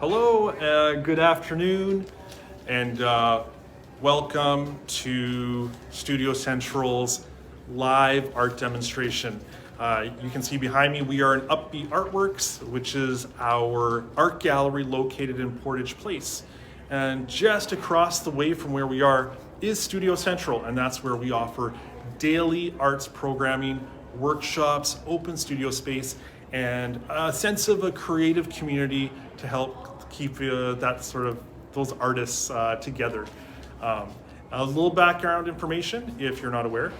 Hello, good afternoon, and welcome to Studio Central's live art demonstration. You can see behind me we are in Upbeat Artworks, which is our art gallery located in Portage Place. And just across the way from where we are is Studio Central, and that's where we offer daily arts programming, workshops, open studio space, and a sense of a creative community to help keep those artists together. A little background information, if you're not aware,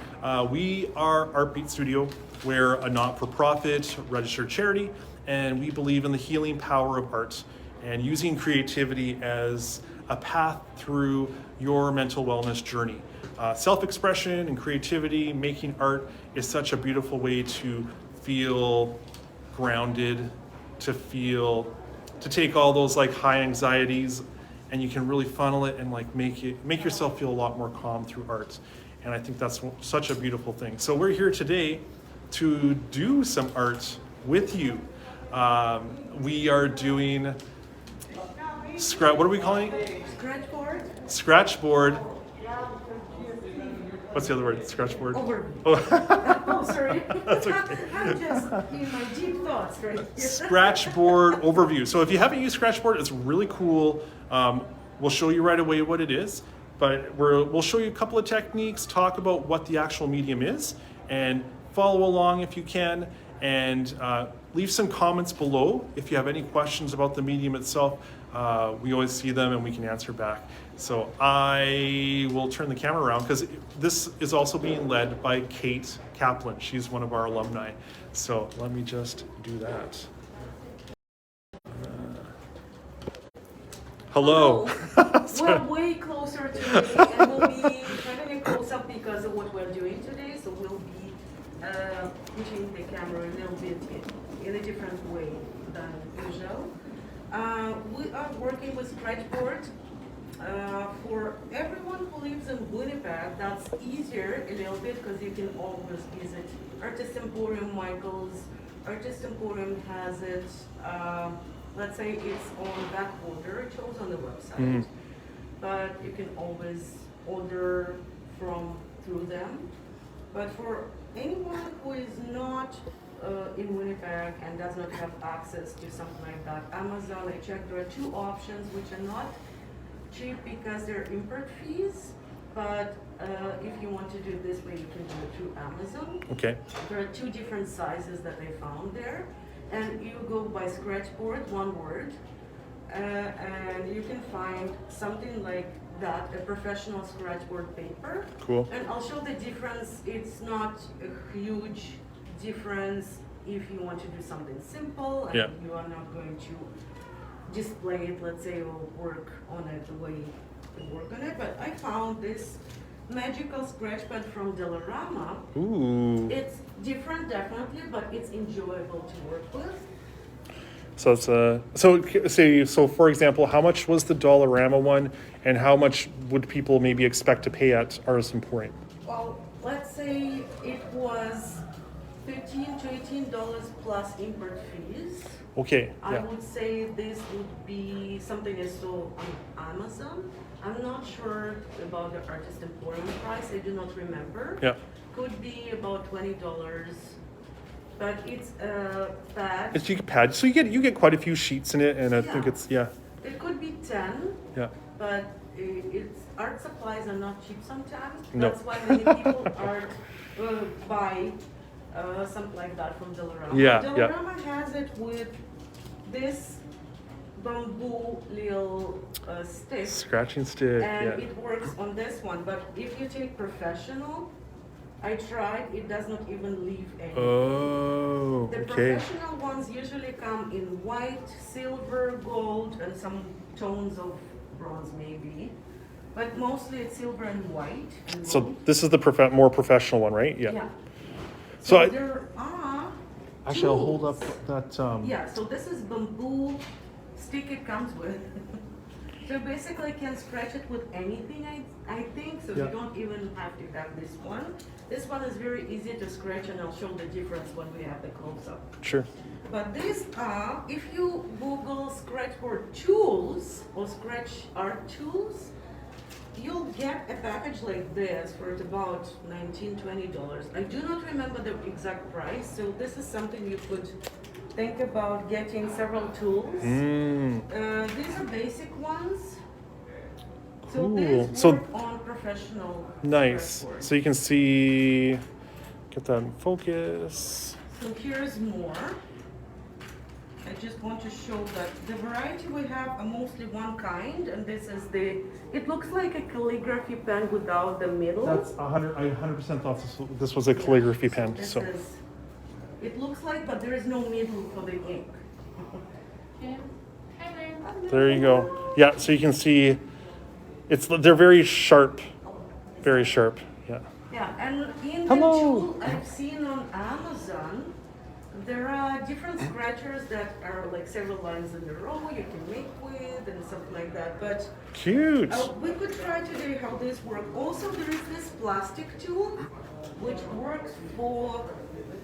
we are Artbeat Studio. We're a not-for-profit registered charity, and we believe in the healing power of art and using creativity as a path through your mental wellness journey. Self-expression and creativity, making art is such a beautiful way to feel grounded, to take all those like high anxieties, and you can really funnel it and like make yourself feel a lot more calm through art. And I think that's such a beautiful thing. So we're here today to do some art with you. We are doing what are we calling it? Scratchboard. What's the other word? Scratchboard? Oh, sorry. That's okay. I'm just in my deep thoughts right here. Scratchboard overview. So if you haven't used Scratchboard, it's really cool. We'll show you right away what it is, but we'll show you a couple of techniques, talk about what the actual medium is, and follow along if you can, and leave some comments below if you have any questions about the medium itself. We always see them and we can answer back. So I will turn the camera around because this is also being led by Kate Kaplun. She's one of our alumni. So let me just do that. Hello. We're way closer to me, and we'll be having a close-up because of what we're doing today. So we'll be pushing the camera a little bit in a different way than usual. We are working with Scratchboard. For everyone who lives in Winnipeg, that's easier a little bit because you can always visit Artist Emporium, Michael's. Artist Emporium has it. Let's say it's on back order, it shows on the website, but you can always order through them. But for anyone who is not in Winnipeg and does not have access to something like that, Amazon, I checked, there are two options which are not cheap because they're import fees, but if you want to do it this way, you can do it through Amazon. Okay. There are two different sizes that I found there, and you go by Scratchboard, one word, and you can find something like that, a professional Scratchboard paper. Cool. And I'll show the difference. It's not a huge difference if you want to do something simple and you are not going to display it, let's say, or work on it the way you work on it. But I found this magical scratch pad from Dollarama. Ooh. It's different, definitely, but it's enjoyable to work with. So it's so for example, how much was the Dollarama one, and how much would people maybe expect to pay at Artist Emporium? Well, let's say it was $15 to $18 plus import fees. Okay. I would say this would be something I saw on Amazon. I'm not sure about the Artist Emporium price. I do not remember. Yeah. Could be about $20, but it's a pad. It's a pad, so you get quite a few sheets in it, and I think it's It could be 10. Yeah. But it's art supplies are not cheap sometimes. No. That's why many people buy something like that from Dollarama. Yeah. Dollarama has it with this bamboo little stick. Scratching stick. And it works on this one. But if you take professional, I tried, it does not even leave any. Oh, The okay. professional ones usually come in white, silver, gold, and some tones of bronze maybe. But mostly it's silver and white. And So gold. this is the more professional one, right? Yeah. Yeah. So there are actually, I'll tools. hold up that. Yeah, so this is bamboo stick it comes with. So basically can scratch it with anything, I think, so you don't even have to have this one. This one is very easy to scratch, and I'll show the difference when we have the close-up. Sure. But these are, if you Google Scratchboard tools or Scratch art tools, you'll get a package like this for about $19–20. I do not remember the exact price, so this is something you could think about getting several tools. These are basic ones. So Cool. these So- work on professional Nice. Scratchboard. So you can see, get that in focus. So here's more. I just want to show that the variety we have are mostly one kind, and this is it looks like a calligraphy pen without the middle. That's 100. I 100% thought this was a calligraphy pen. This So is, it looks like, but there is no middle for the ink. there you go. Yeah. So you can see, they're very sharp, very sharp. Yeah. Yeah, and in Hello. the tool I've seen on Amazon, there are different scratchers that are like several lines in a row you can make with and something like that. But Cute. we could try today how this works. Also, there is this plastic tool which works for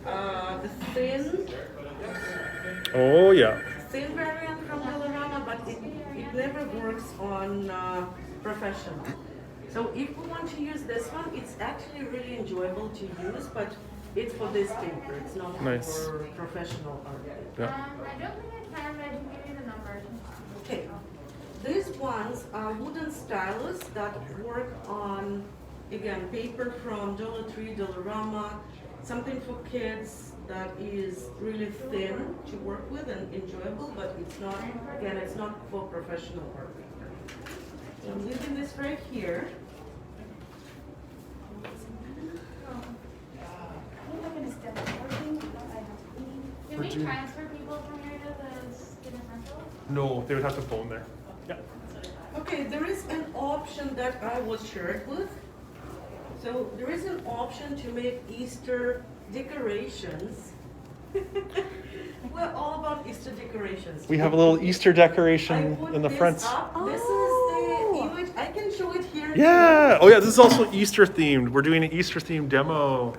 the thin Oh yeah. variant from Dollarama, but it never works on professional. So if we want to use this one, it's actually really enjoyable to use, but it's for this paper. It's not Nice. for professional art. Yeah. I don't think I can, but I can give you the number. Okay. These ones are wooden stylus that work on, again, paper from Dollar Tree, Dollarama, something for kids that is really thin to work with and enjoyable, but it's not, again, it's not for professional art paper. So I'm leaving this right here. Can we transfer people from here to the student rental? No, they would have to phone there. Yeah. Okay, there is an option that I was shared with. So there is an option to make Easter decorations. We're all about Easter decorations. We have a little Easter I decoration put in the this front. up. This is the image. I can show it here. Yeah. Oh yeah. This is also Easter themed. We're doing an Easter themed demo.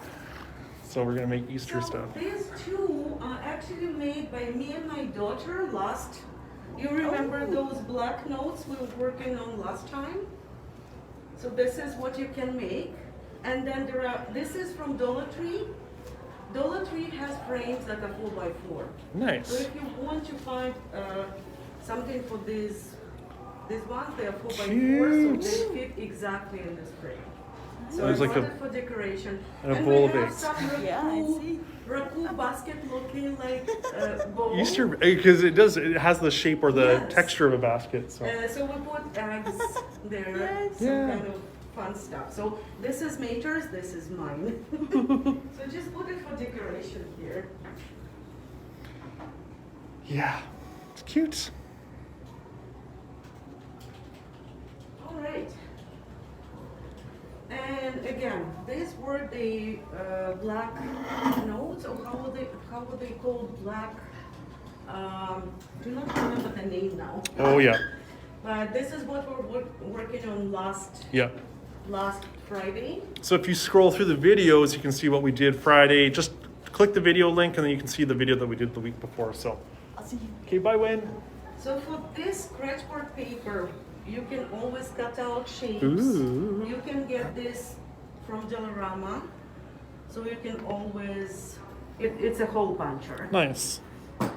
So we're gonna make Easter So stuff. these two are actually made by me and my daughter last. You remember those black notes we were working on last time? So this is what you can make. And then this is from Dollar Tree. Dollar Tree has frames that are 4x4. So Nice. if you want to find something for these ones, they are 4x4, Cute. so they fit exactly in this frame. So There's I like bought a- it for decoration. and a And bowl we of have eggs. some raku basket looking like bowl. Easter because it has the shape or the Yes. texture of a basket. So So we put eggs there, Yes. some Yeah. kind of fun stuff. So this is Mater's, this is mine. So just put it for decoration here. yeah, it's cute. All right. And again, these were the black notes, or how were they called? Black. Do not remember the name now. Oh yeah. But this is what we're working on Yeah. last Friday. So if you scroll through the videos, you can see what we did Friday. Just click the video link, and then you can see the video that we did the week before. So, I'll see you. okay, bye, Wayne. So for this scratchboard paper, you can always cut out shapes. Ooh. You can get this from Dollarama. So you can always, it's a hole puncher. Nice.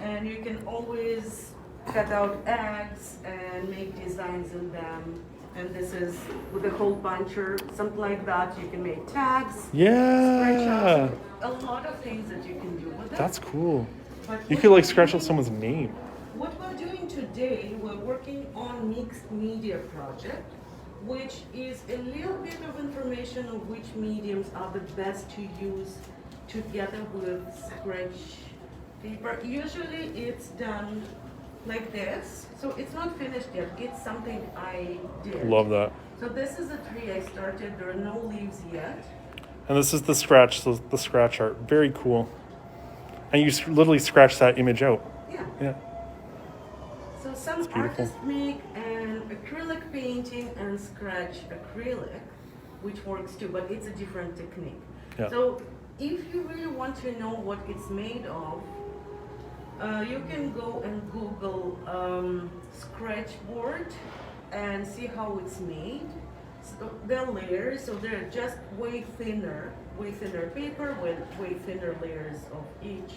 And you can always cut out eggs and make designs in them. And this is with a hole puncher, something like that. You can make tags, scratch Yeah. out, a lot of things that you can do with it. That's cool. But You what could like we're scratch out doing- someone's name. What we're doing today, we're working on mixed media project, which is a little bit of information of which mediums are the best to use together with Scratch paper. Usually it's done like this, so it's not finished yet. It's something I did. Love that. So this is a tree I started. There are no leaves yet. And this is the scratch art. Very cool. And you literally scratch that image out. Yeah. Yeah. So some beautiful. artists make an acrylic painting and scratch acrylic, which works too, but it's a different technique. Yeah. So if you really want to know what it's made of, You can go and Google Scratch board and see how it's made. So they're layers, so they're just way thinner paper with way thinner layers of each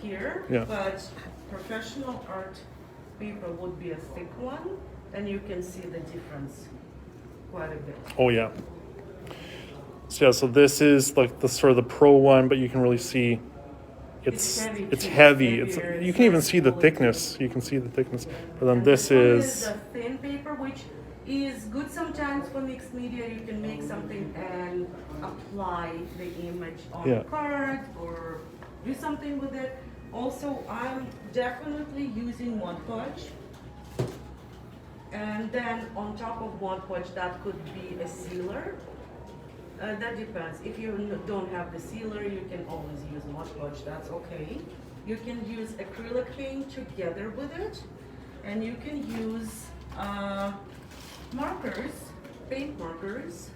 here. Yeah. But professional art paper would be a thick one, and you can see the difference quite a bit. Oh yeah. So yeah, so this is like the sort of the pro one, but you can really see it's heavy it's too. heavy. Heavier, You it's can even less see the quality. thickness. You can see the thickness. But then And this one is a thin paper, which is good sometimes for mixed media. You can make something and apply the image on Yeah. the card or do something with it. Also, I'm definitely using Mod Podge. And then on top of Mod Podge, that could be a sealer. That depends. If you don't have the sealer, you can always use Mod Podge, that's okay. You can use acrylic paint together with it, and you can use markers, paint markers,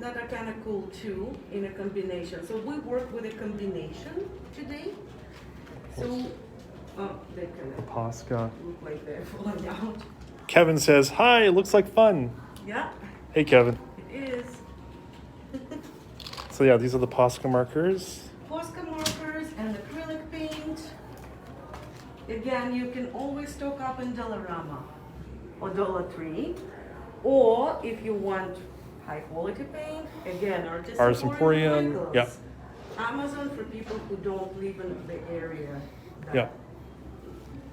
that are kind of cool too in a combination. So we work with a combination today. So, they kind of Posca. look like they're falling out. Kevin says, "Hi, it looks like fun." Yeah, Hey, Kevin. it is. So yeah, these are the Posca markers. Posca markers and acrylic paint. Again, you can always stock up in Dollarama or Dollar Tree. Or if you want high quality paint, again, Artist Emporium, Michaels. yeah. Amazon for people who don't live in the area. that Yeah,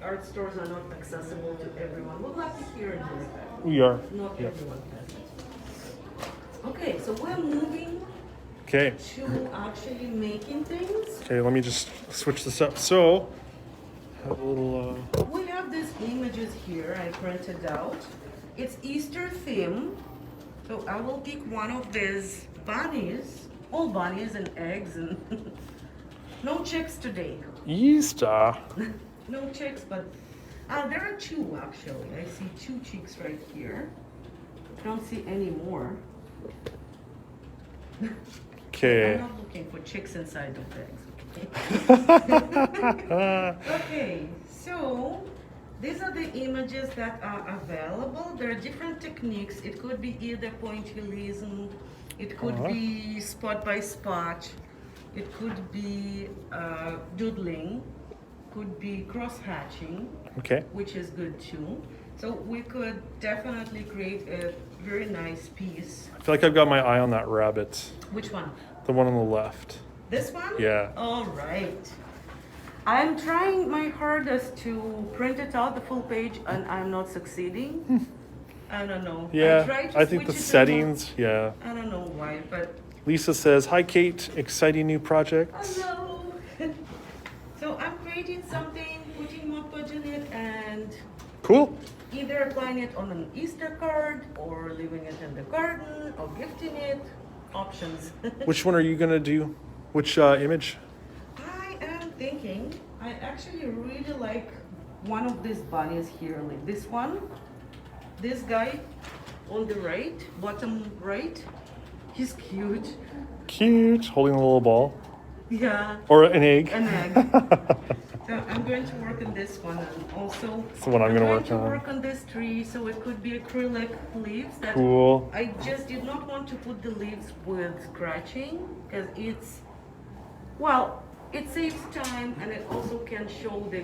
Art stores are not accessible to everyone. We're lucky here in America. we are. Not Yeah. everyone has it. Okay, so we're moving Okay. to actually making things. Okay, let me just switch this up. So, have a little. We have these images here I printed out. It's Easter theme, so I will pick one of these bunnies, all bunnies and eggs, and no chicks today. Easter. No chicks, but there are two actually. I see two chicks right here. I don't see any more. I'm Okay. not looking for chicks inside the bags. Okay. Okay, so these are the images that are available. There are different techniques. It could be either pointillism, it could be spot by spot, it could be doodling, could be cross hatching, Okay. which is good too. So we could definitely create a very nice piece. I feel like I've got my eye on that rabbit. Which one? The one on the left. This one? Yeah. All right. I'm trying my hardest to print it out the full page, and I'm not succeeding. I don't know. Yeah. tried to I think switch the it settings. Yeah. I don't know why, but Lisa says, "Hi, Kate. Exciting new project." hello. So I'm creating something, putting Mod Podge in it, and Cool. either applying it on an Easter card, or leaving it in the garden, or gifting it. Options. Which one are you gonna do? Which image? I am thinking, I actually really like one of these bunnies here, like this one. This guy on the right, bottom right. He's cute. Cute. Holding a little ball Yeah, or an egg. an egg. So I'm going to work on this one, and also That's the one I'm gonna work to on. work on this tree, so it could be acrylic leaves. That Cool. I just did not want to put the leaves with scratching, because it's, well, it saves time, and it also can show the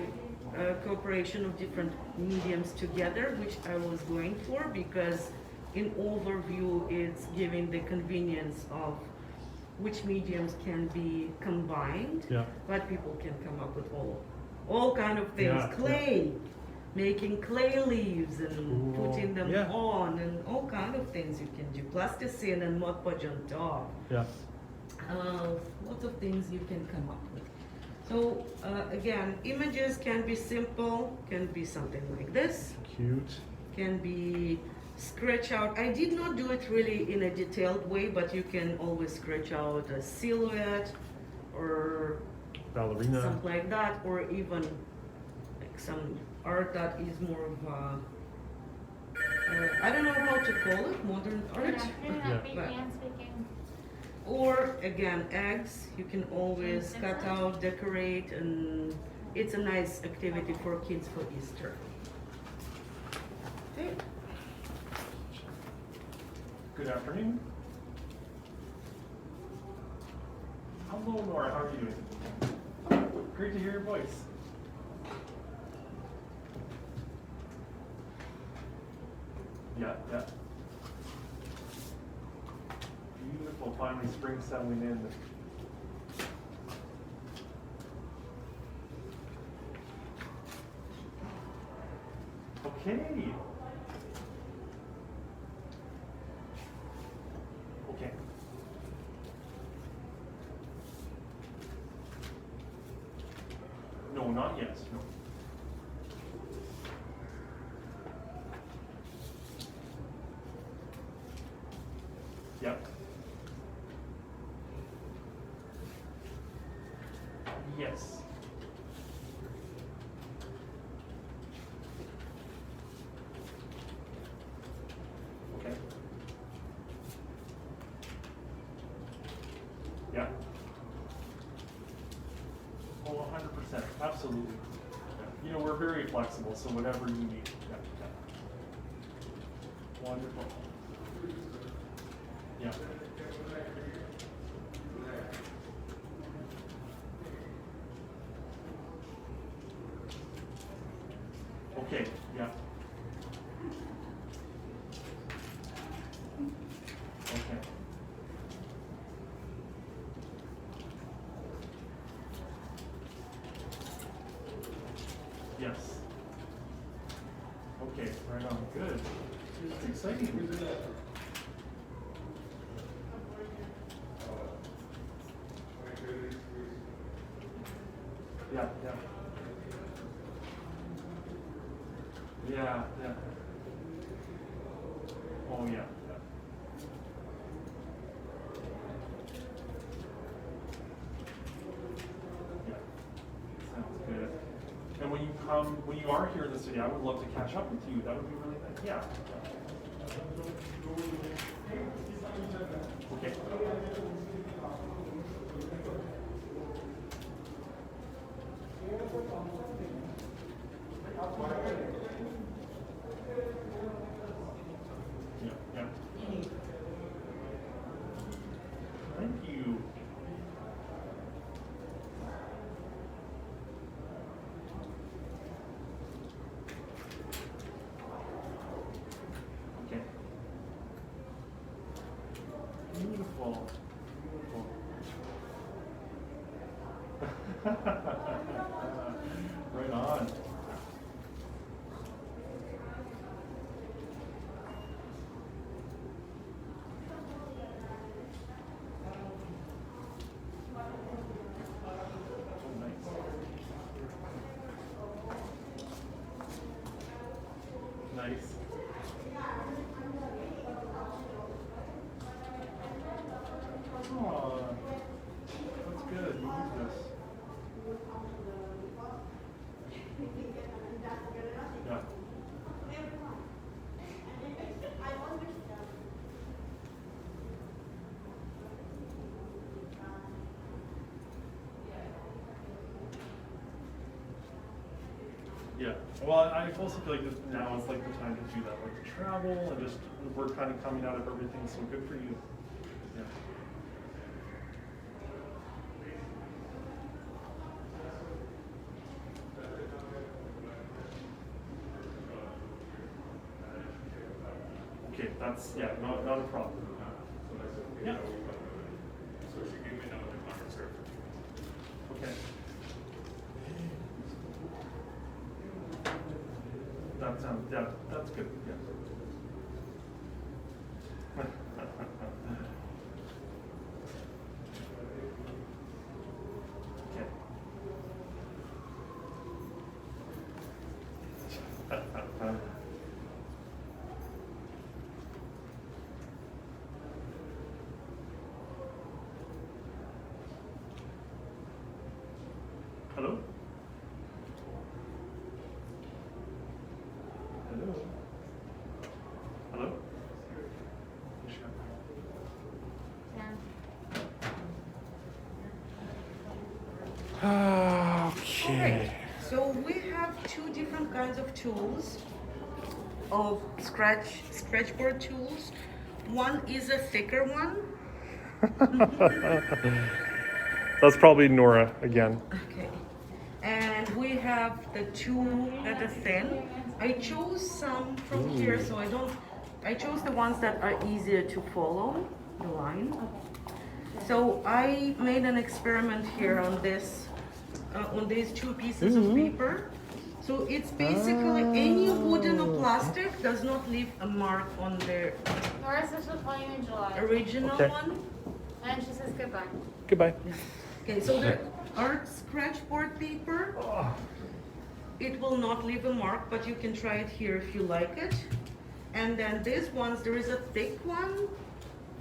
cooperation of different mediums together, which I was going for, because in overview it's giving the convenience of which mediums can be combined, Yeah. but people can come up with all kind of things. Yeah, Clay, making clay leaves and Cool. putting them Yeah. on, and all kind of things you can do. Plasticine and Mod Podge on top. Yeah. Lots of things you can come up with. So again, images can be simple, can be something like this, Cute. can be scratch out. I did not do it really in a detailed way, but you can always scratch out a silhouette or Ballerina. something like that, or even like some art that is more of a, I don't know how to call it, modern art. Maybe Yeah. not began speaking. Or again, eggs, you can always cut out, decorate, and it's a nice activity for kids for Easter. Okay. Good afternoon. Hello, Nora. How are you doing? Great to hear your voice. Yeah, yeah. Beautiful. Finally, spring settling in. Okay. Okay. No, not yet. No. Yep. Yes. Okay. Yeah. Oh, 100%. Absolutely. Yeah. You know, we're very flexible, so whatever you need. Yeah. Yeah. Wonderful. Yeah. Okay. Yeah. Okay. Yes. Okay, right on. Good. It's exciting. Yeah, yeah. Yeah, yeah. Oh, yeah, yeah. Yeah. Sounds good. And when you are here in the city, I would love to catch up with you. That would be really nice. Yeah. Okay. Yeah, yeah. Thank you. Okay. Beautiful. Beautiful. Right on. Oh, nice. Nice. Aw, that's good. You need this. Yeah. Yeah. Well, I also feel like this, now is like the time to do that, like to travel and just we're kind of coming out of everything. So good for you. Yeah. Okay, that's not a problem. Yeah. So she gave me another conversation. Okay. That sounds that's good. Yeah. Okay. Hello? Hello? Hello? Yeah. Okay. So we have two different kinds of tools, of scratchboard tools. One is a thicker one. That's probably Nora again. Okay. And we have the two that are thin. I chose some from here, so I chose the ones that are easier to follow the line. So I made an experiment here on this, on these two pieces of paper. So it's basically any wooden or plastic does not leave a mark on the Nora says she'll call you in July. original Okay. one. And she says goodbye. Goodbye. Okay, so the art scratchboard paper, it will not leave a mark, but you can try it here if you like it. And then these ones, there is a thick one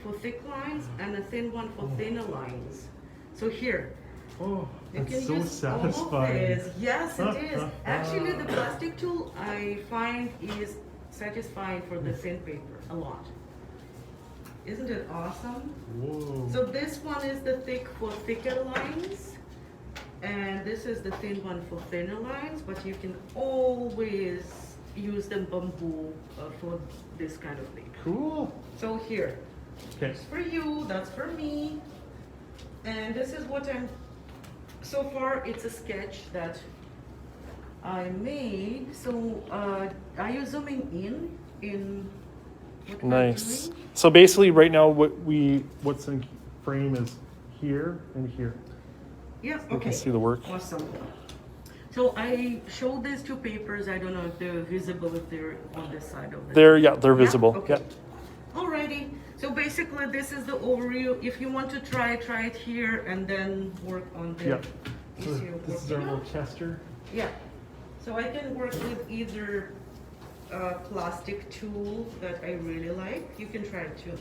for thick lines and a thin one for thinner lines. So here, Oh, you can that's so use all of satisfying. this. Yes, it is. Actually, the plastic tool I find is satisfying for the thin paper a lot. Isn't it awesome? Whoa. So this one is the thick for thicker lines, and this is the thin one for thinner lines, but you can always use the bamboo for this kind of thing. Cool. So here, Okay. that's for you, that's for me, and this is what so far it's a sketch that I made. So are you zooming in what we're Nice. doing? So basically, right now, what's in frame is here and here. Yeah, You okay. can see the work. Awesome. So I showed these two papers. I don't know if they're visible, if they're on this side of the. They're visible. Okay. Yeah. Alrighty. So basically, this is the overview. If you want to try it here and then work on the. Yeah. So easier this is our work. little tester. Yeah. So I can work with either a plastic tool that I really like. You can try it too,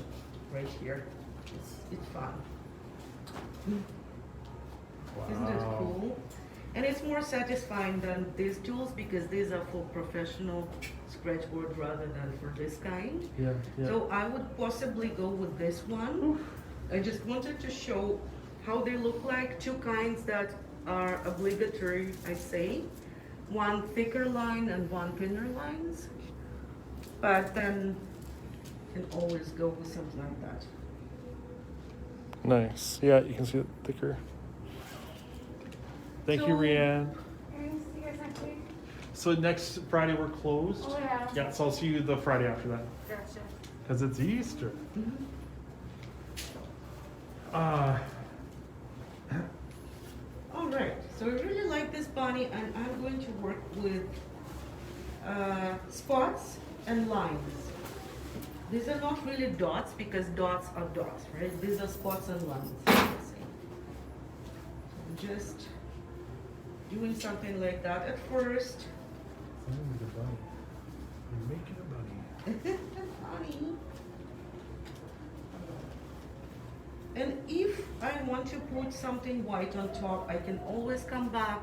right here. It's fun. Isn't it cool? And it's more satisfying than these tools because these are for professional scratchboard rather than for this kind. Yeah. Yeah. So I would possibly go with this one. I just wanted to show how they look like. Two kinds that are obligatory, I say. One thicker line and one thinner lines. But then you can always go with something like that. Nice. Yeah, you can see it thicker. Thank you, So- Rianne. Can we see you guys next week? So next Friday we're closed. Oh, yeah. Yeah, so I'll see you the Friday after that Gotcha. because it's Easter. Mhm. All right, so I really like this bunny, and I'm going to work with spots and lines. These are not really dots because dots are dots, right? These are spots and lines. let's say. So just doing something like that at first. You're making a bunny. Funny. And if I want to put something white on top, I can always come back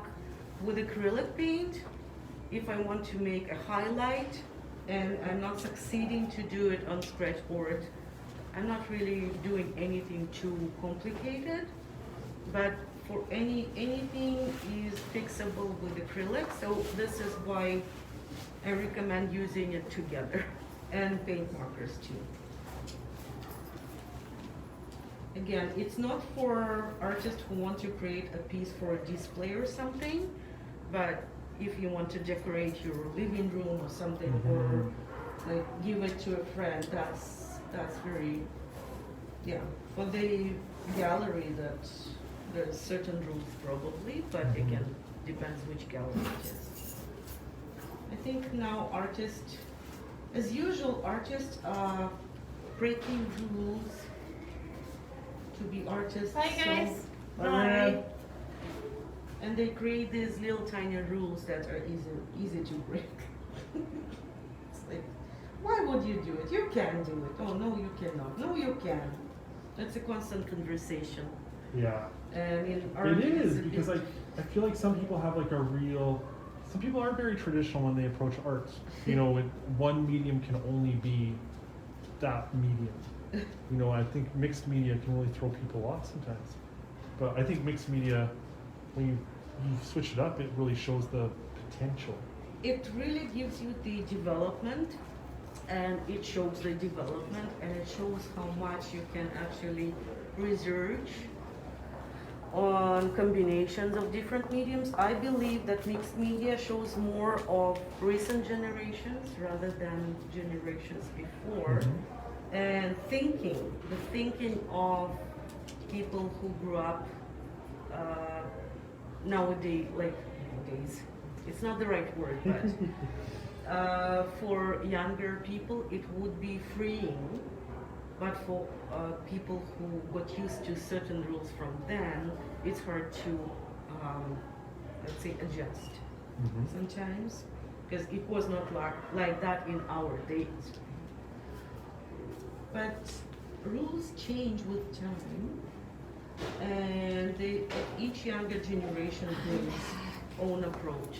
with acrylic paint. If I want to make a highlight and I'm not succeeding to do it on scratchboard, I'm not really doing anything too complicated, but for anything is fixable with acrylic, so this is why I recommend using it together, and paint markers too. Again, it's not for artists who want to create a piece for a display or something, but if you want to decorate your living room or something, or like give it to a friend, that's very, yeah. For the gallery, that there's certain rules probably, but again, depends which gallery it is. I think now artists, as usual, artists are breaking rules to be artists. Bye, guys. So, Bye, bye. Ryan. And they create these little tiny rules that are easy to break. It's like, why would you do it? You can do it. Oh no, you cannot. No, you can. That's a constant conversation. Yeah. And in art, It it's is a because bit- I feel like some people have like a real. Some people aren't very traditional when they approach art. You know, one medium can only be that medium. You know, I think mixed media can really throw people off sometimes. But I think mixed media, when you you switch it up, it really shows the potential. It really gives you the development, and it shows the development, and it shows how much you can actually research on combinations of different mediums. I believe that mixed media shows more of recent generations rather than generations before. Mm-hmm. And the thinking of people who grew up nowadays, it's not the right word, but for younger people it would be freeing, but for people who got used to certain rules from then, it's hard to, let's say, adjust sometimes, because it was not like that in our days. But rules change with time, and each younger generation brings own approach.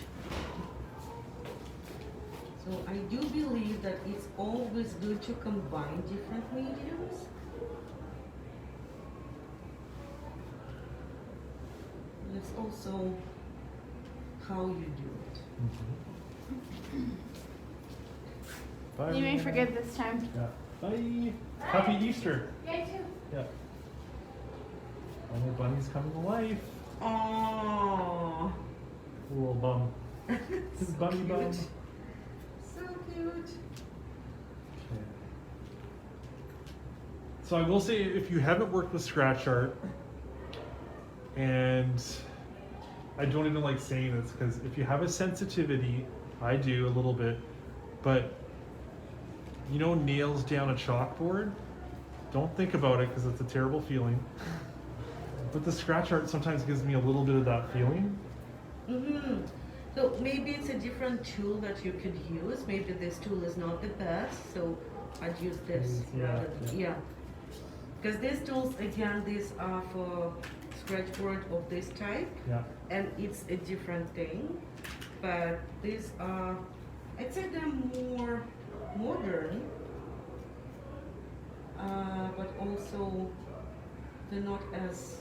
So I do believe that it's always good to combine different mediums. It's also how you do it. Bye. You may forget this time. Yeah. Bye. Happy Easter. Yeah, too. Yeah. Oh, my bunny's coming to life. Oh, A little bum. His so bunny cute. bum. So cute. Okay. So I will say, if you haven't worked with scratch art, and I don't even like saying this because if you have a sensitivity, I do a little bit, but you know, nails down a chalkboard, don't think about it because it's a terrible feeling. But the scratch art sometimes gives me a little bit of that feeling. Mm-hmm. So maybe it's a different tool that you could use. Maybe this tool is not the best, so I'd use this rather than, yeah. Because these tools, again, these are for scratch board of this type, and it's a different thing. But these are, I'd say they're more modern, but also they're not as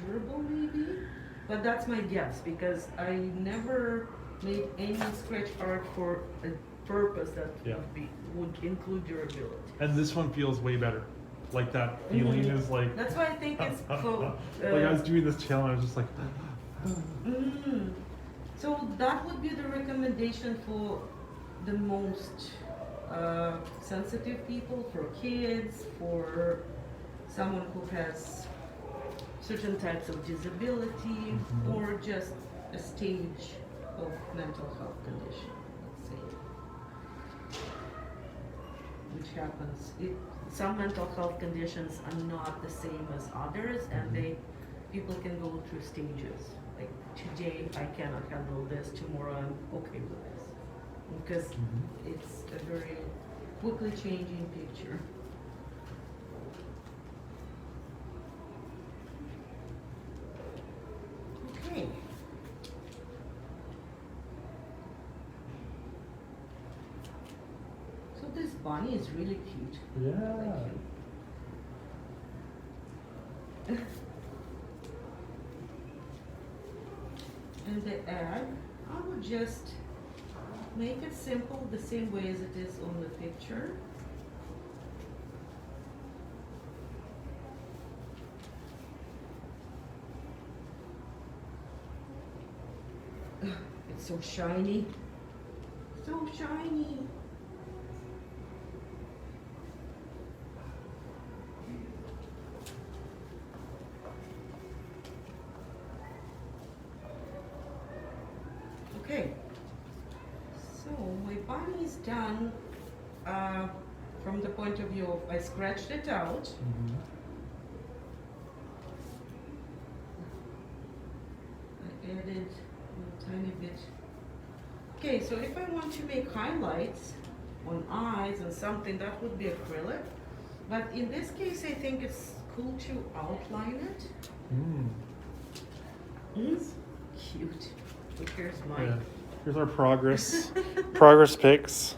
durable maybe. But that's my guess, because I never made any scratch art for a purpose that would include durability. And this one feels way better. Like that feeling is like. That's why I think it's for. Like I was doing this challenge, I was just like. So that would be the recommendation for the most sensitive people, for kids, for someone who has certain types of disability, or just a stage of mental health condition, let's say, which happens. Some mental health conditions are not the same as others, and people can go through stages. Like today, I cannot handle this. Tomorrow, I'm okay with this, because it's a very quickly changing picture. Okay. So this bunny is really cute. Yeah. And the egg, I would just make it simple, the same way as it is on the picture. It's so shiny. So shiny. Okay. So my bunny is done from the point of view of I scratched it out. I added a tiny bit. Okay, so if I want to make highlights on eyes and something, that would be acrylic. But in this case, I think it's cool to outline it. Cute. So here's mine. Yeah. Here's our progress pics.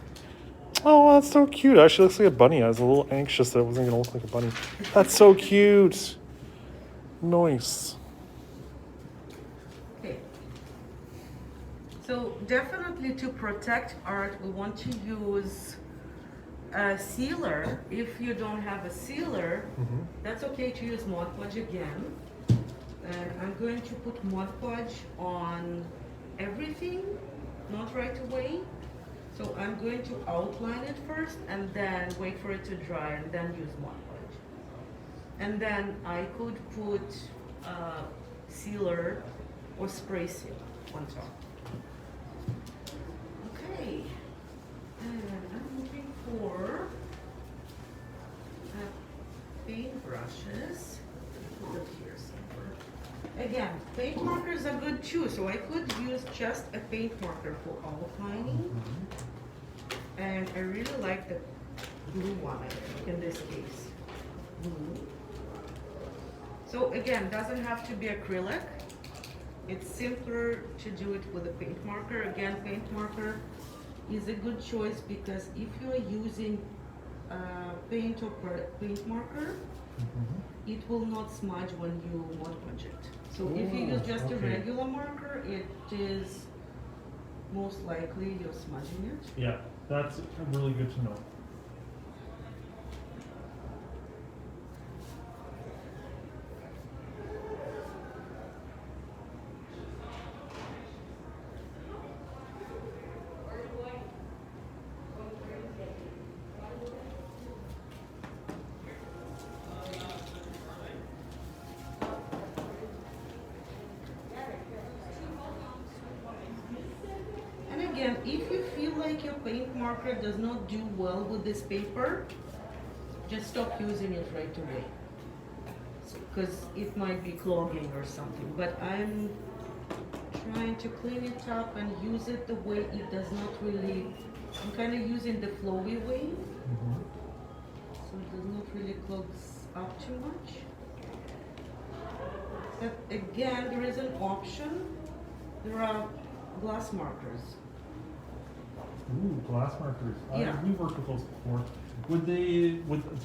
Oh, that's so cute. Actually looks like a bunny. I was a little anxious that it wasn't gonna look like a bunny. That's so cute. Nice. So definitely to protect art, we want to use a sealer. If you don't have a sealer, that's okay to use Mod Podge again. And I'm going to put Mod Podge on everything, not right away. So I'm going to outline it first and then wait for it to dry and then use Mod Podge. And then I could put sealer or spray seal on top. Okay, and I'm looking for paintbrushes. Put it here somewhere. Again, paint markers are good too, so I could use just a paint marker for outlining. And I really like the blue one in this case. Blue. So again, doesn't have to be acrylic. It's simpler to do it with a paint marker. Again, paint marker is a good choice because if you are using paint or paint marker, it will not smudge when you Mod Podge it. So if you use just a regular marker, it is most likely you're smudging it. Yeah, that's really good to know. Again, if you feel like your paint marker does not do well with this paper, just stop using it right away. Because it might be clogging or something. But I'm trying to clean it up and use it the way it does not really, I'm kind of using the flowy way. So it does not really clog up too much. But again, there is an option. There are glass markers. Ooh, glass markers. Yeah. We've worked with those before. Do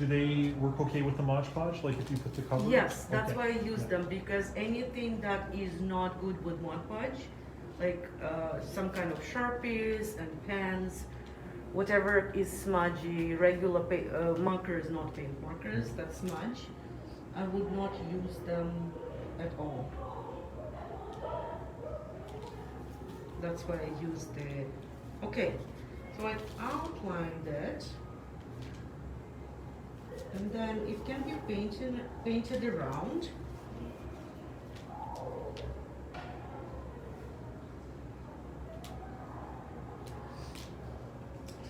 they work okay with the Mod Podge? Like if you put the cover? Yes, that's Okay. why I use them, because anything that is not good with Mod Podge, like some kind of Sharpies and pens, whatever is smudgy, regular markers, not paint markers, that smudge, I would not use them at all. That's why I use the, okay, so I outlined it. And then it can be painted around.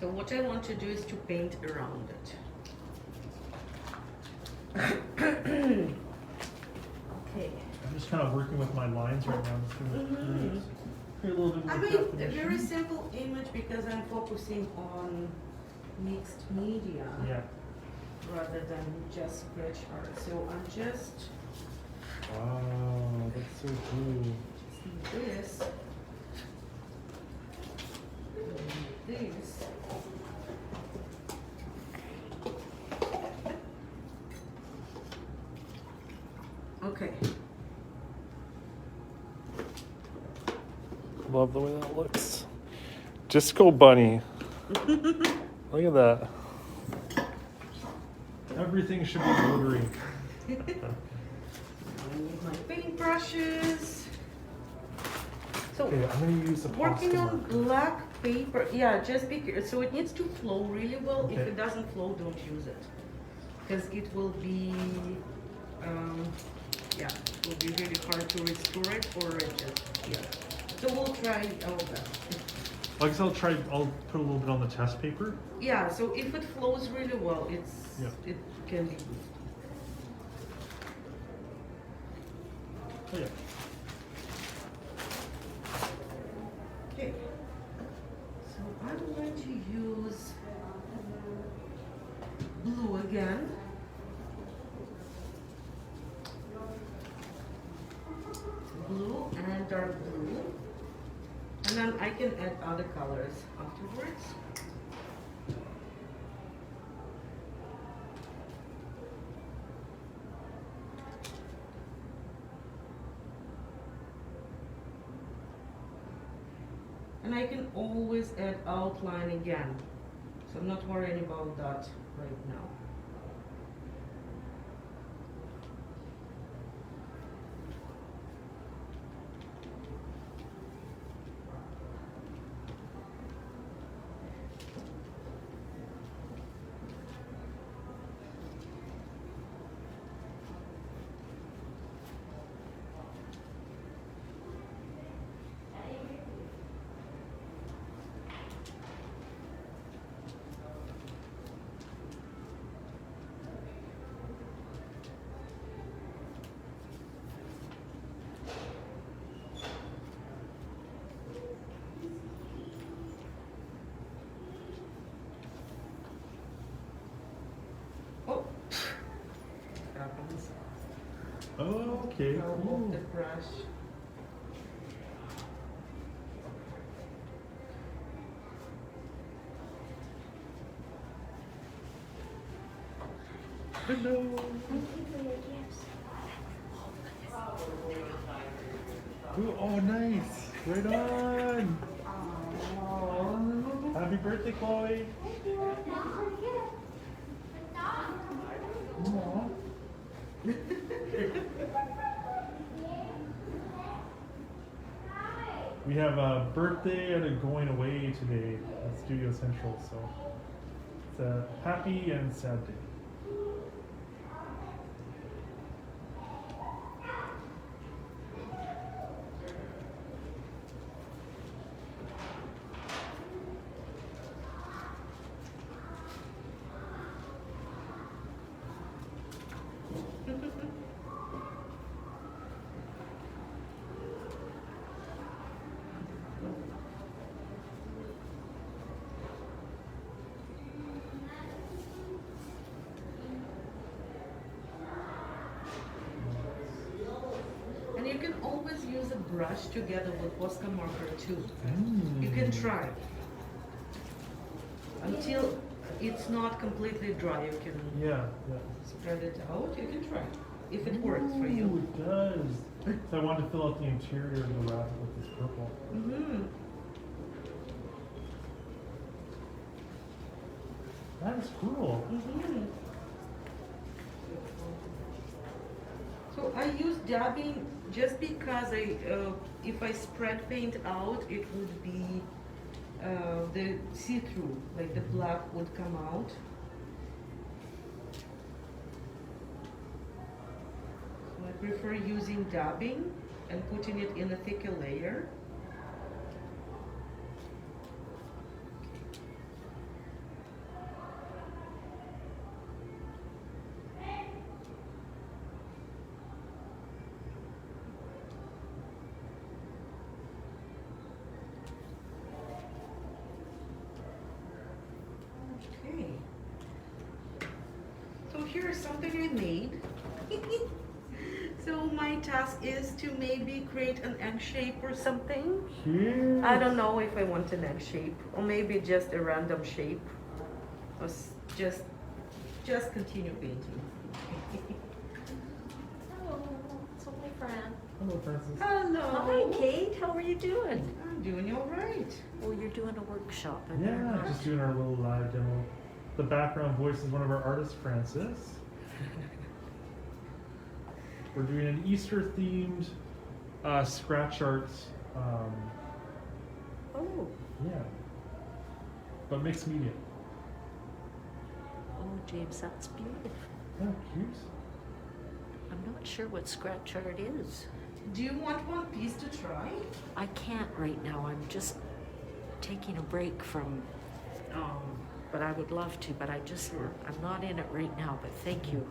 So what I want to do is to paint around it. Okay. I'm just kind of working with my lines right now. Just gonna create a little bit more I made a definition. very simple image because I'm focusing on mixed media. Yeah. Rather than just scratch art. So I'm just Wow, that's so cool. this and this. Okay. Love the way that looks. Disco Bunny. Look at that. Everything should be glittery. I need my paintbrushes. So Okay, I'm gonna use the working pasta on marker. black paper, yeah, just so it needs to flow really well. If Okay. it doesn't flow, don't use it, because it will be, yeah, it will be really hard to restore it, or it just, yeah. So we'll try our best. I guess I'll put a little bit on the test paper. Yeah, so if it flows really well, it can be used. Oh, yeah. Okay, so I'm going to use blue again. Blue and dark blue. And then I can add other colors afterwards. And I can always add outline again. So I'm not worrying about that right now. Oh, happens. Oh, okay, I'll cool. move the brush. Hello. Thank you for your gifts. Ooh, oh, nice. Right on. Happy birthday, Chloe. Thank you. Aw. We have a birthday and a going away today at Studio Central, so it's a happy and sad day. And you can always use a brush together with Posca marker too. Mm. You can try. Until it's not completely dry, you can Yeah, yeah. spread it out. You can try. If it works for you. Ooh, it does. So I wanted to fill out the interior of the rabbit with this purple. Mm-hmm. That is cool. Mm-hmm. So I use dabbing just because if I spread paint out, it would be the see-through, like the black would come out. So I prefer using dabbing and putting it in a thicker layer. Okay. So here's something I made. So my task is to maybe create an egg shape or something. Cute. I don't know if I want an egg shape or maybe just a random shape. Or just continue painting. Hello, it's only Fran. Hello, Francis. Hello. Hi, Kate. How are you doing? I'm doing all right. Well, you're doing a workshop. I Yeah, better just not. doing our little live demo. The background voice is one of our artists, Francis. We're doing an Easter themed scratch arts. Oh, Yeah. But mixed media. oh, James, that's beautiful. Oh, cute. I'm not sure what scratch art is. Do you want one piece to try? I can't right now. I'm just taking a break from. But I would love to. But I'm not in it right now. But thank you.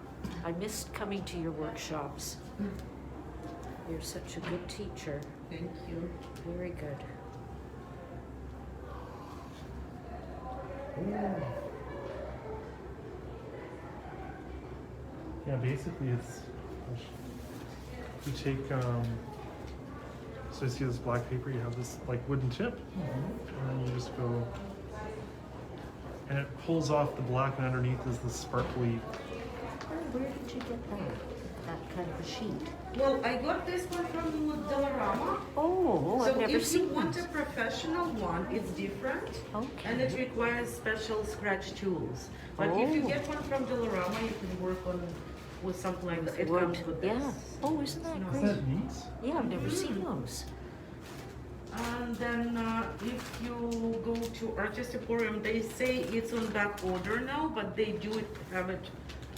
I missed coming to your workshops. You're such a good teacher. Thank you. Very good. Oh. Yeah, basically it's, you take, so you see this black paper, you have this like wooden tip, and then you just go, and it pulls off the black, and underneath is the sparkly. Where did you get that? That kind of a sheet? Well, I got this one from Dollarama. Oh, I've So never if you seen want those. a professional one, it's different. And it Okay. requires special scratch tools. But if you Oh. get one from Dollarama, you can work on with something like that. It Wood. comes with this. Yeah. Oh, isn't that It's Is great? that neat? Yeah, I've never seen those. And then if you go to Artist Emporium, they say it's on back order now, but they do it, have it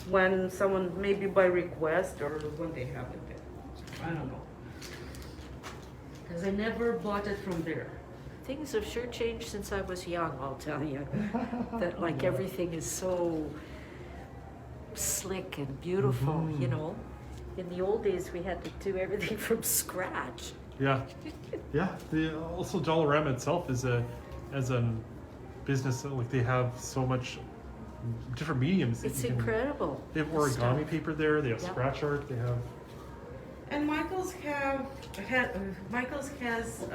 when someone, maybe by request or when they have it there. I don't know. Because I never bought it from there. Things have sure changed since I was young, I'll tell you. That like everything is so slick and beautiful, you know. In the old days, we had to do everything from scratch. Yeah, yeah. Also, Dollarama itself is as a business, like they have so much different mediums. that It's you can- incredible. They have the origami stuff. paper there. They have Yeah. scratch art. They have. And Michael's has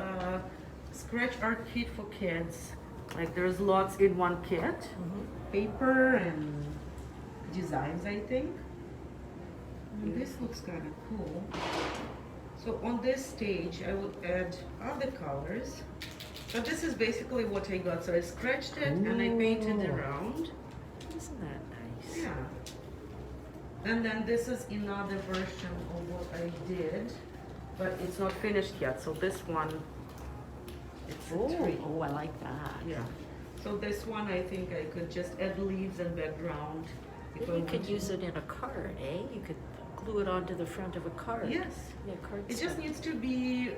scratch art kit for kids. Like there's lots in one kit, paper and designs, I think. And this looks kind of cool. So on this stage, I would add other colors. So this is basically what I got. So I scratched it and I painted Ooh. around. Isn't that nice? Yeah. And then this is another version of what I did, but it's not finished yet. So this one, it's a tree. Oh, I like that. Yeah. So this one, I think I could just add leaves and background. If I Maybe you want could to. use it in a card, eh? You could glue it onto the front of a card. Yes. Yeah, card It just stuff. needs to be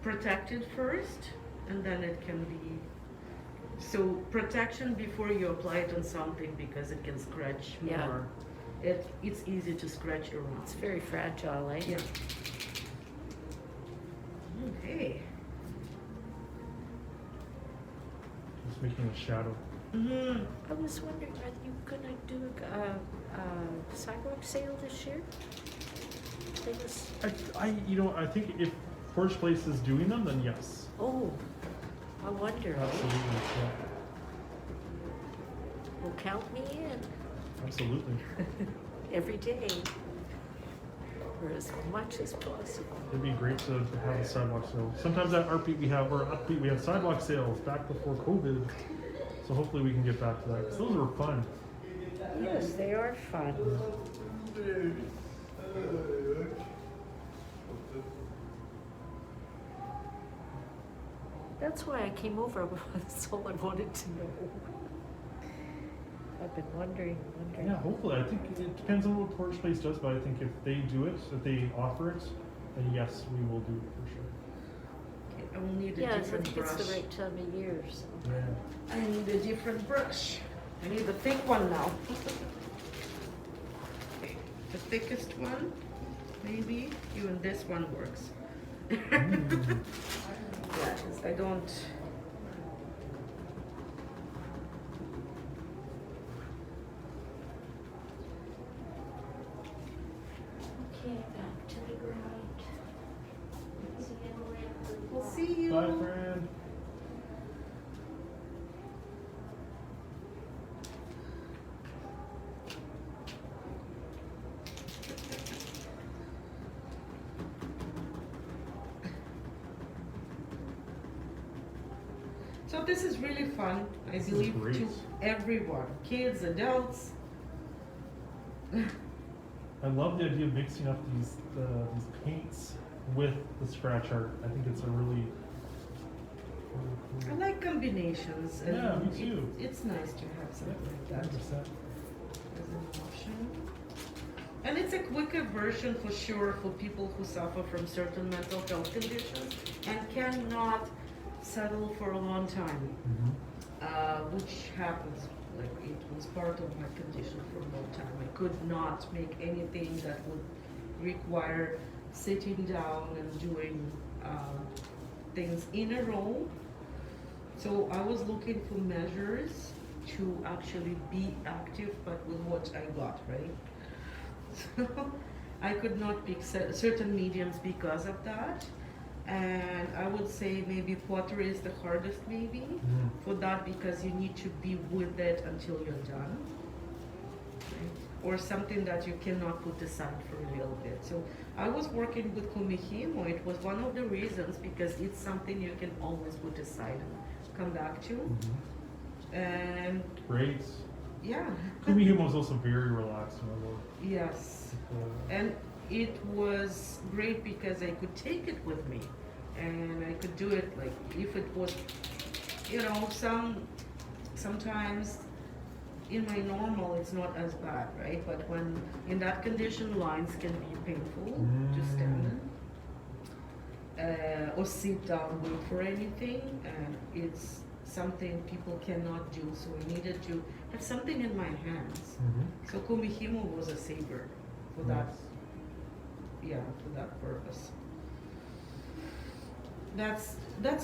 protected first, and then it can be. So protection before you apply it on something because it can scratch Yeah. more. It's easy to scratch around. It's very fragile, eh? Yeah. Okay. Just making a shadow. Mm-hmm. I was wondering, are you gonna do a sidewalk sale this year? There was, I think if Porch Place is doing them, then yes, oh, I wonder. absolutely, yeah, Well, count me in absolutely. every day, or as much as possible. It'd be great to have a sidewalk sale. Sometimes at Upbeat we have sidewalk sales back before COVID, so hopefully we can get back to that. 'Cause those were fun. Yes, they are fun. That's why I came over. That's all I wanted to know. I've been wondering. Yeah, hopefully. I think it depends on what Porch Place does, but I think if they do it, if they offer it, then yes, we will do it for sure. I will need a Yeah, I different think brush. it's the right time of year, so. Yeah. I need a different brush. I need the thick one now. Okay, the thickest one, maybe. Even this one works. Mm. Yeah, 'cause I don't. Okay, back to the grind. We'll see you. Bye, friend. So this is really fun, I This is believe, great. to everyone, kids, adults. I love the idea of mixing up these paints with the scratch art. I think it's a really I cool. like combinations. And Yeah, me too. It's nice to have something like that 100%. as an option. And it's a quicker version for sure for people who suffer from certain mental health conditions and cannot settle for a long time, which happens. Like it was part of my condition for a long time. I could not make anything that would require sitting down and doing things in a row. So I was looking for measures to actually be active, but with what I got, right? So I could not pick certain mediums because of that. And I would say maybe pottery is the hardest maybe for that because you need to be with it until you're done. Right? or something that you cannot put aside for a little bit. So I was working with kumihimo. It was one of the reasons because it's something you can always put aside and come back to. And Great. yeah. Kumihimo is also very relaxing. Yes. And it was great because I could take it with me, and I could do it like if it was, you know, sometimes in my normal it's not as bad, right? But when in that condition, lines can be painful to stand or sit down, wait for anything, and it's something people cannot do. So I needed to have something in my hands. So kumihimo was a saver for that. Yeah, for that purpose. That's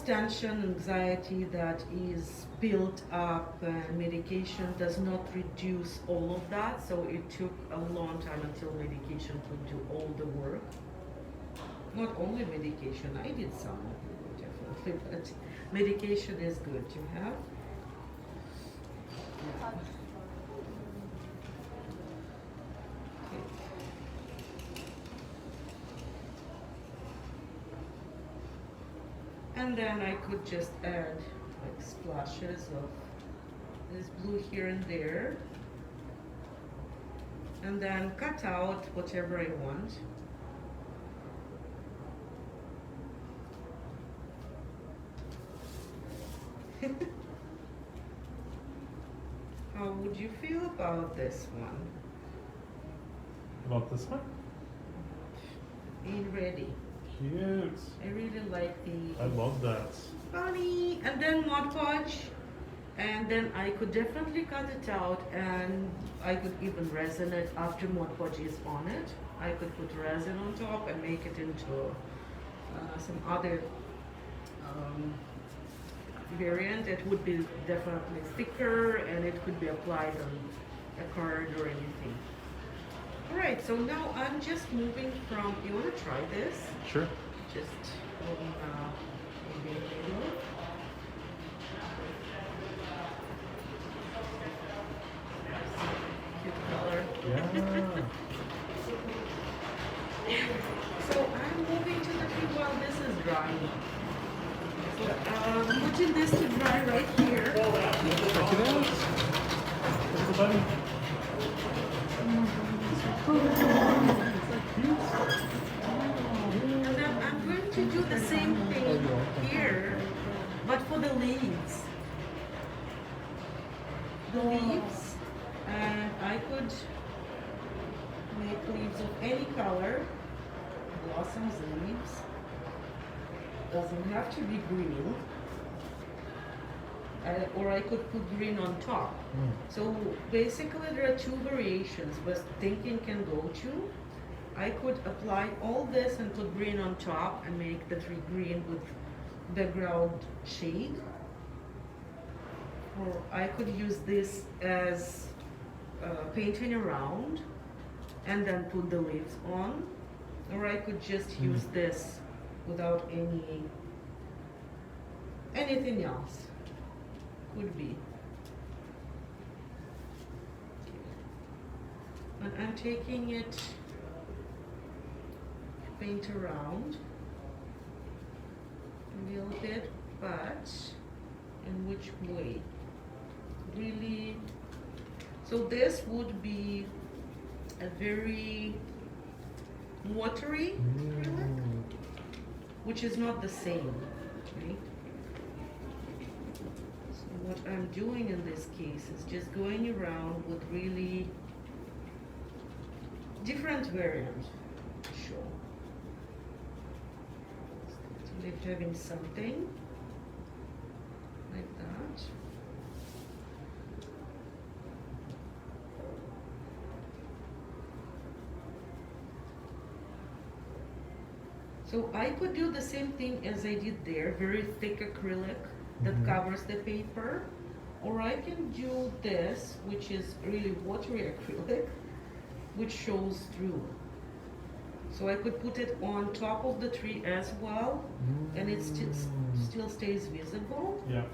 tension, anxiety that is built up, and medication does not reduce all of that. So it took a long time until medication could do all the work. Not only medication, I did some of it definitely, but medication is good to have. Yeah. And then I could just add like splashes of this blue here and there. And then cut out whatever I want. How would you feel about this one? About this one? Being ready. Cute. I really like the I love that. bunny, and then Mod Podge, and then I could definitely cut it out, and I could even resin it after Mod Podge is on it. I could put resin on top and make it into some other variant. It would be definitely thicker, and it could be applied on a card or anything. Alright, so now I'm just moving from, you want to try this? Sure. Just moving maybe a little. Cute color. Yeah. So I'm moving to the tree while this is drying. So I'm putting this to dry right here. Check it out. There's the bunny. And then I'm going to do the same thing here, but for the leaves. The leaves, and I could make leaves of any color, blossoms, leaves. Doesn't have to be green. Or I could put green on top. So basically there are two variations where thinking can go to. I could apply all this and put green on top and make the tree green with background shade. Or I could use this as painting around and then put the leaves on. Or I could just use this without anything else. Could be. And I'm taking it, paint around a little bit, but in which way? Really, so this would be a very watery acrylic, which is not the same, right? What I'm doing in this case is just going around with really different variants to show. Like having something like that. So I could do the same thing as I did there, very thick acrylic that covers the paper, or I can do this, which is really watery acrylic, which shows through. So I could put it on top of the tree as well, and it still stays visible. Yeah.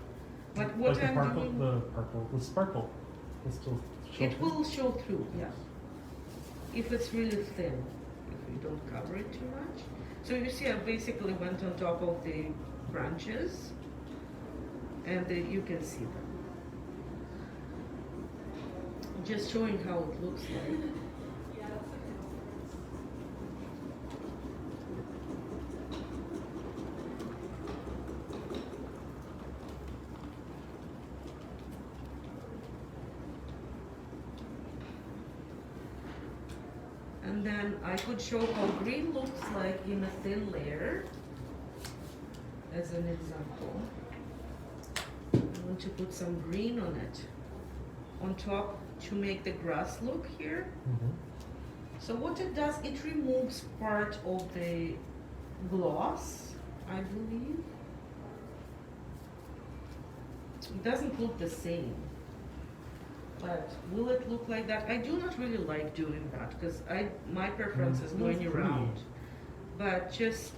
But what like I'm doing, the sparkle will still show it through. will show through, yeah. if it's really thin, if you don't cover it too much. So you see, I basically went on top of the branches, and you can see them. Just showing how it looks like. And then I could show how green looks like in a thin layer, as an example. I want to put some green on it, on top, to make the grass look here. Mm-hmm. So what it does, it removes part of the gloss, I believe. It doesn't look the same. But will it look like that? I do not really like doing that because my preference is going That's around. pretty. But just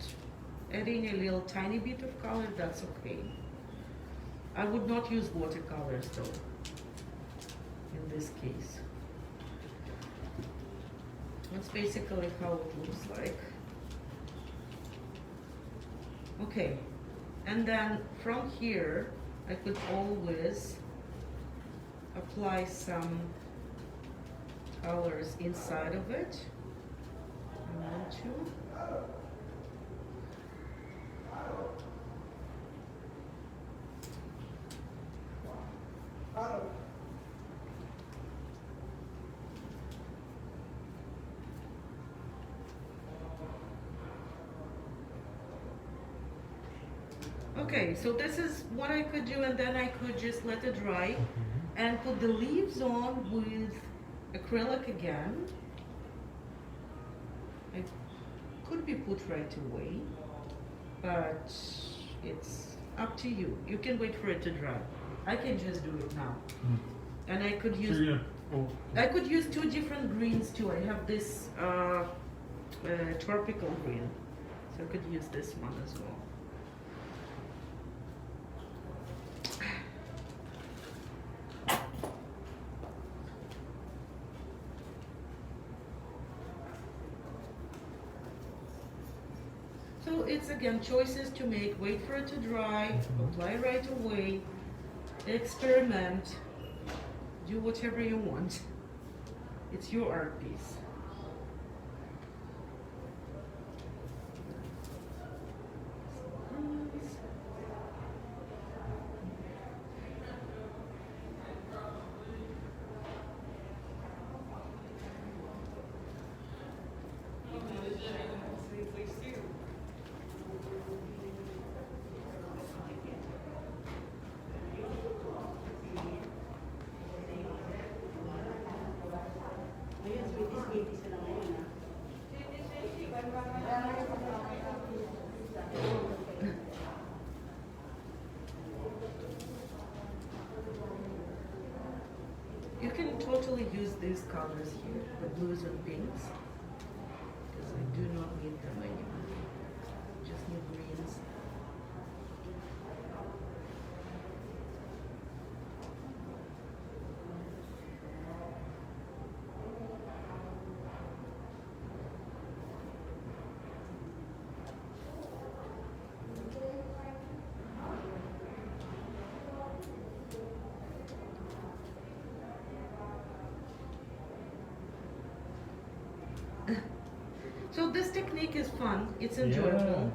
adding a little tiny bit of color, that's okay. I would not use watercolors though, in this case. That's basically how it looks like. Okay, and then from here, I could always apply some colors inside of it. I want to. Okay, so this is what I could do, and then I could just let it dry and put the leaves on with acrylic again. It could be put right away, but it's up to you. You can wait for it to dry. I can just do it now. And I could use I could use two different greens too. I have this tropical green, so I could use this one as well. So it's again choices to make, wait for it to dry, apply right away, experiment, do whatever you want. It's your art piece. You can totally use these colors here, the blues and pinks, because I do not need them anymore. Just need greens. So this technique is fun, it's enjoyable. Yeah,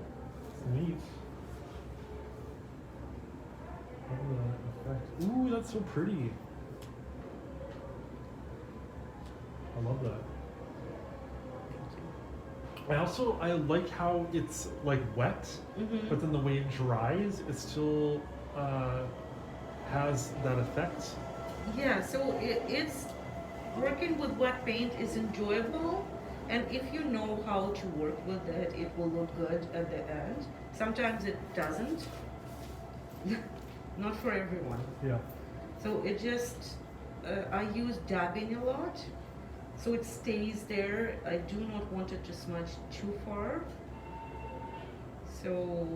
it's neat. Look at that effect. Ooh, that's so pretty. I love that. I like how it's like wet, but then the way it dries, it still has that effect. Yeah, so it's working with wet paint is enjoyable, and if you know how to work with it, it will look good at the end. Sometimes it doesn't. Not for everyone. Yeah. So it just, I use dabbing a lot, so it stays there. I do not want it to smudge too far. So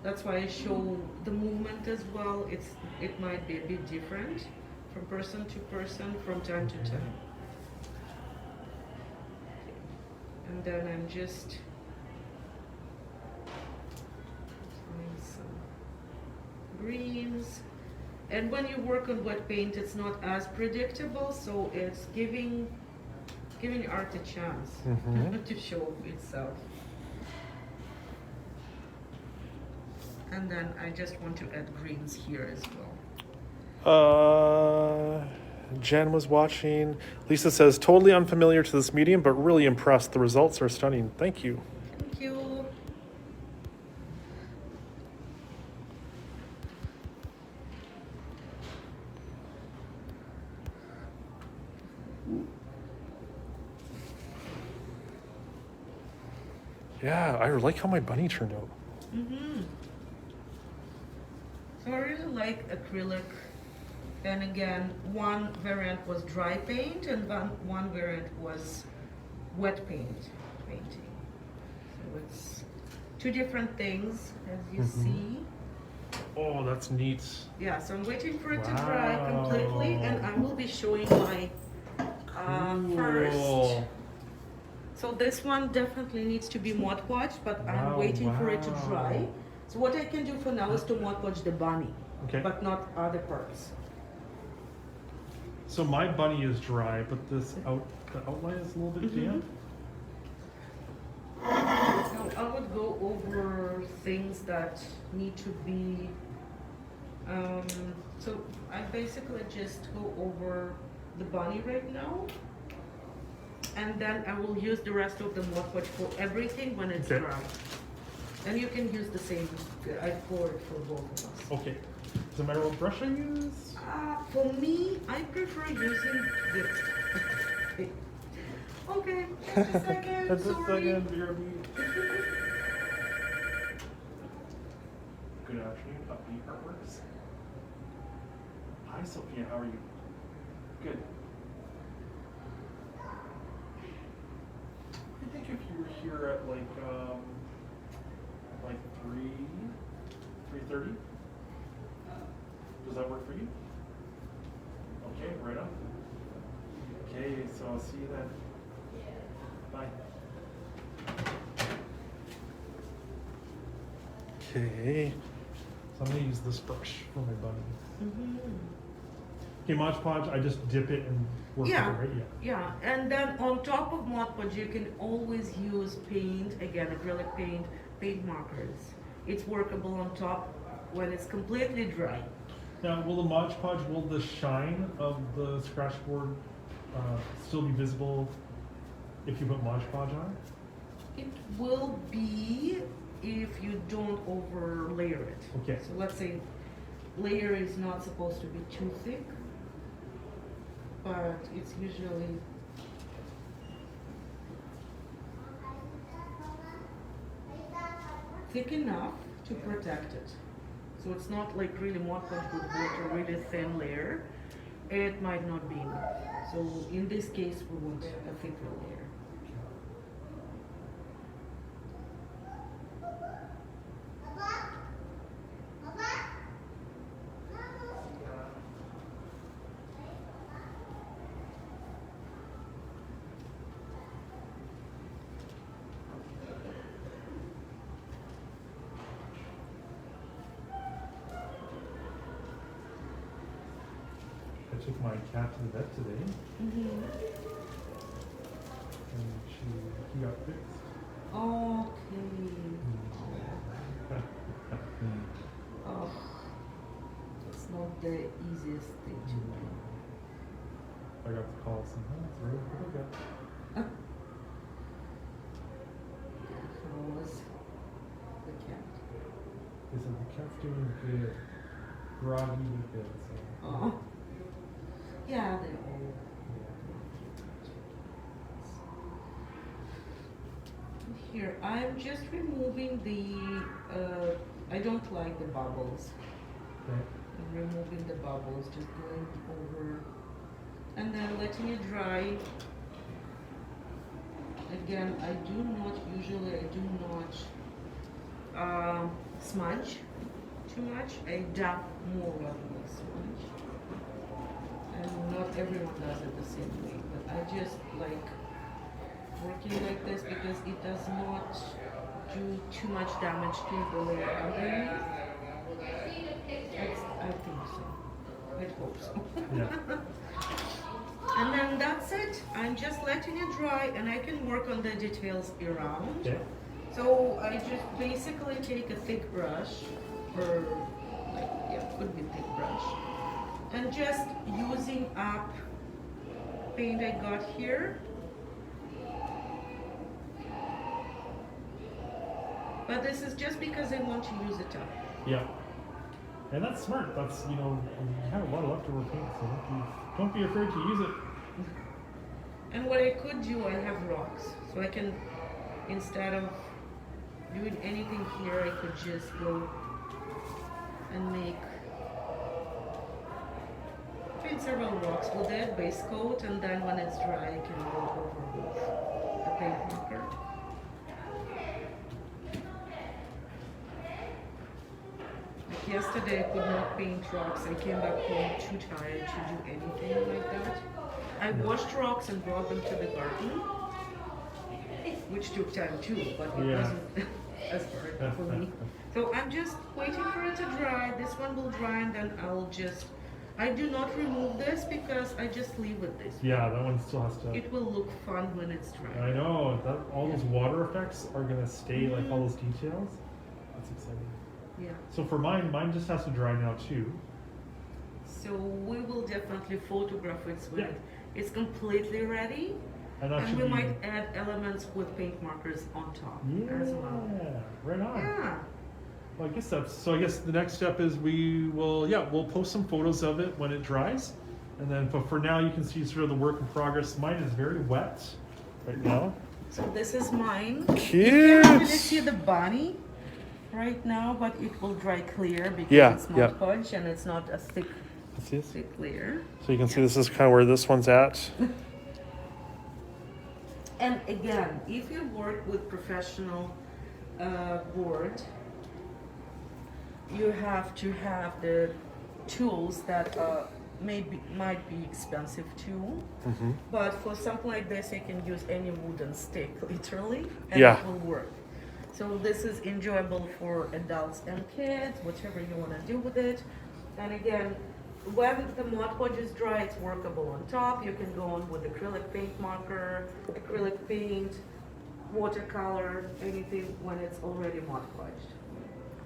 that's why I show the movement as well. It might be a bit different from person to person, from time to time. And then I'm just throwing some greens. And when you work on wet paint, it's not as predictable, so it's giving art a chance to show itself. And then I just want to add greens here as well. Jen was watching. Lisa says, totally unfamiliar to this medium, but really impressed. The results are stunning. Thank you. Thank you. Yeah, I like how my bunny turned out. So I really like acrylic. And again, one variant was dry paint and one variant was wet painting. So it's two different things, as you see. Oh, that's neat. Yeah, so I'm waiting for it to dry completely, and I will be showing my first. So this one definitely needs to be Mod Podge, but I'm waiting for it to dry. So what I can do for now is to Mod Podge the bunny, but not other parts. So my bunny is dry, but the outline is a little bit damp. So I would go over things that need to be, so I basically just go over the bunny right now. And then I will use the rest of the Mod Podge for everything when it's dry. And you can use the same, I pour it for both of us. Okay. Does it matter what brush I use? For me, I prefer using this. Okay, just a second, Just a sorry. second, BRB. Good afternoon, Upbeat Artworks. Hi, Sophia, how are you? Good. I think if you were here at like 3:30, does that work for you? Okay, right on. Okay, so I'll see you then. Bye. Okay. So I'm gonna use this brush for my bunny. Okay, Mod Podge, I just dip it and work with it, right? Yeah, and then on top of Mod Podge, you can always use paint, again, acrylic paint, paint markers. It's workable on top when it's completely dry. Now, will the Mod Podge, will the shine of the scratch board still be visible if you put Mod Podge on? It will be if you don't over layer it. Okay. So let's say layer is not supposed to be too thick, but it's usually thick enough to protect it. So it's not like really Mod Podge would water really thin layer. It might not be enough. So in this case, we want a thicker layer. I took my cat to the vet today, and he got fixed. Okay. Oh, it's not the easiest thing to do. I got the call saying, oh, it's really good. How was the cat? They said the cat's doing good. Groggy but good, so. Oh. Yeah, they're all. Here, I'm just removing the, I don't like the bubbles. Okay. I'm removing the bubbles, just going over, and then letting it dry. Again, I do not smudge too much. I dab more rather than smudge. And not everyone does it the same way, but I just like working like this because it does not do too much damage to the layer underneath. I think so. I hope so. Yeah. And then that's it. I'm just letting it dry and I can work on the details around. Okay. So I just basically take a thick brush, or like, yeah, could be thick brush, and just using up paint I got here. But this is just because I want to use it up. Yeah. And that's smart. That's, you know, you have a lot of leftover paint, so don't be afraid to use it. And what I could do, I have rocks. So I can, instead of doing anything here, I could just go and paint several rocks with it, base coat, and then when it's dry, I can go over with the paint marker. Like yesterday, I could not paint rocks. I came back home too tired to do anything like that. I washed rocks and brought them to the garden, which took time too, but it Yeah. wasn't as hard for me. So I'm just waiting for it to dry. This one will dry and then I do not remove this because I just leave it this way. Yeah, that one still has to. It will look fun when it's dry. I know, all those water effects are gonna stay, like all those details. That's exciting. Yeah. So for mine just has to dry now too. So we will definitely photograph it when Yeah. it's completely ready. And that And should we be. might add elements with paint markers on top as well. Yeah, right on. Yeah. Well, I guess the next step is we'll post some photos of it when it dries. And then, but for now you can see sort of the work in progress. Mine is very wet right now. So this is mine. Cute. You can't really see the bunny right now, but it will dry clear because Yeah, it's yeah. Mod Podge and it's not a thick This. layer. So you can see this is kind of where this one's at. And again, if you work with professional board, you have to have the tools that might be expensive too. Mm-hmm. But for something like this, you can use any wooden stick, literally, and Yeah. it will work. So this is enjoyable for adults and kids, whatever you want to do with it. And again, when the Mod Podge is dry, it's workable on top. You can go on with acrylic paint marker, acrylic paint, watercolor, anything when it's already Mod Podged.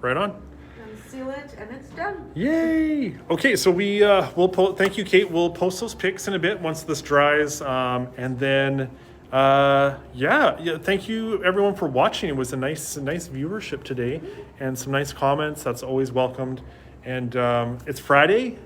Right on. And seal it, and it's done. Yay! Okay, so we'll thank you, Kate. We'll post those pics in a bit once this dries, and then yeah. Thank you everyone for watching. It was a nice viewership today, and some nice comments. That's always welcomed. And it's Friday.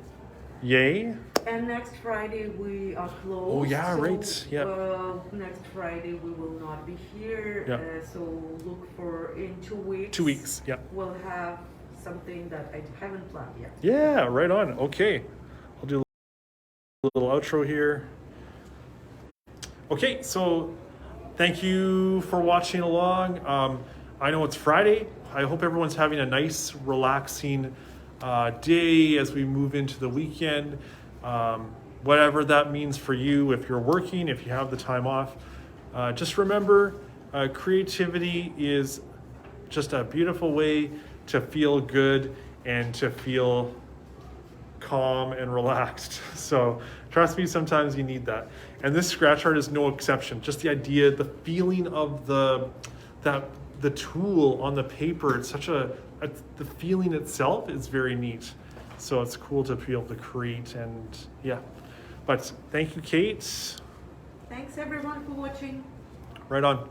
Yay! And next Friday we are closed. Oh, yeah, so, right, yeah. Next Friday we will not be here. Yeah. So look for in 2 weeks. 2 weeks. Yeah. We'll have something that I haven't planned yet. Yeah. Right on. Okay. I'll do a little outro here. Okay, so thank you for watching along. I know it's Friday. I hope everyone's having a nice, relaxing day as we move into the weekend. Whatever that means for you, if you're working, if you have the time off, just remember creativity is just a beautiful way to feel good and to feel calm and relaxed. So trust me, sometimes you need that. And this scratch art is no exception. Just the idea, the feeling of the tool on the paper, it's such the feeling itself is very neat. So it's cool to be able to create, and yeah. But thank you, Kate. Thanks everyone for watching. Right on.